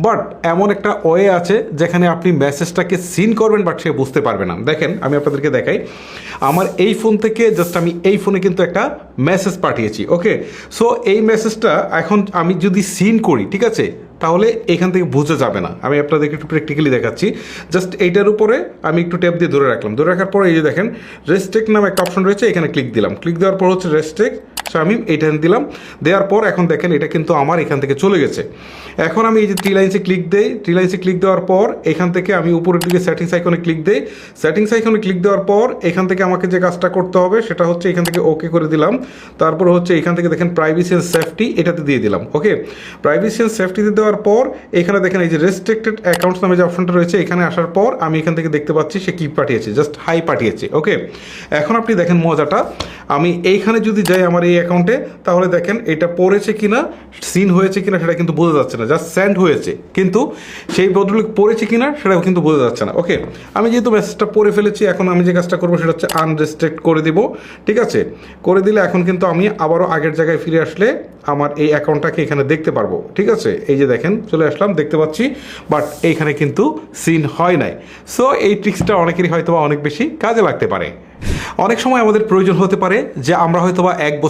But এমন একটা way আছে যেখানে আপনি মেসেজটাকে সিন করবেন বাট সে বুঝতে পারবে না। দেখেন আমি আপনাদেরকে দেখাই, আমার এই ফোন থেকে জাস্ট আমি এই ফোনে কিন্তু একটা মেসেজ পাঠিয়েছি। ওকে, সো এই মেসেজটা এখন আমি যদি সিন করি, ঠিক আছে, তাহলে এখান থেকে বুঝে যাবে না। আমি আপনাদেরকে একটু প্র্যাকটিক্যালি দেখাচ্ছি। জাস্ট এইটার উপরে আমি একটু ট্যাপ দিয়ে ধরে রাখলাম, ধরে রাখার পরে এই যে দেখেন রেস্ট্রিক্ট নামে একটা অপশন রয়েছে, এখানে ক্লিক দিলাম। ক্লিক দেওয়ার পর হচ্ছে রেস্ট্রিক্ট, সো আমি এইটা দিলাম। দেওয়ার পর এখন দেখেন এটা কিন্তু আমার এখান থেকে চলে গেছে। এখন আমি এই যে থ্রি লাইন্সে ক্লিক দেই, থ্রি লাইন্সে ক্লিক দেওয়ার পর এখান থেকে আমি উপরের দিকে সেটিংস আইকনে ক্লিক দেই। সেটিংস আইকনে ক্লিক দেওয়ার পর এখান থেকে আমাকে যে কাজটা করতে হবে সেটা হচ্ছে এখান থেকে ওকে করে দিলাম। তারপর হচ্ছে এখান থেকে দেখেন প্রাইভেসি অ্যান্ড সেফটি, এটাতে দিয়ে দিলাম। ওকে, প্রাইভেসি অ্যান্ড সেফটিতে দেওয়ার পর এখানে দেখেন এই যে রেস্ট্রিক্টেড অ্যাকাউন্টস নামে যে অপশনটা রয়েছে, এখানে আসার পর আমি এখান থেকে দেখতে পাচ্ছি সে কি পাঠিয়েছে, জাস্ট হাই পাঠিয়েছে। ওকে, এখন আপনি দেখেন মজাটা, আমি এইখানে যদি যাই আমার এই অ্যাকাউন্টে, তাহলে দেখেন এটা পড়েছে কিনা, সিন হয়েছে কিনা সেটা কিন্তু বোঝা যাচ্ছে না, জাস্ট সেন্ড হয়েছে, কিন্তু সেই ভদ্রলোক পড়েছে কিনা সেটাও কিন্তু বোঝা যাচ্ছে না। ওকে, আমি যেহেতু মেসেজটা পড়ে ফেলেছি, এখন আমি যে কাজটা করবো সেটা হচ্ছে আনরেস্ট্রিক্ট করে দিব। ঠিক আছে, করে দিলে এখন কিন্তু আমি আবারও আগের জায়গায় ফিরে আসলে আমার এই অ্যাকাউন্টটাকে এখানে দেখতে পারবো। ঠিক আছে, এই যে দেখেন চলে আসলাম, দেখতে পাচ্ছি, বাট এইখানে কিন্তু সিন হয় নাই। সো এই ট্রিক্সটা অনেকেরই হয়তো অনেক বেশি কাজে লাগতে পারে। অনেক সময় আমাদের প্রয়োজন হতে পারে যে আমরা হয়তো বা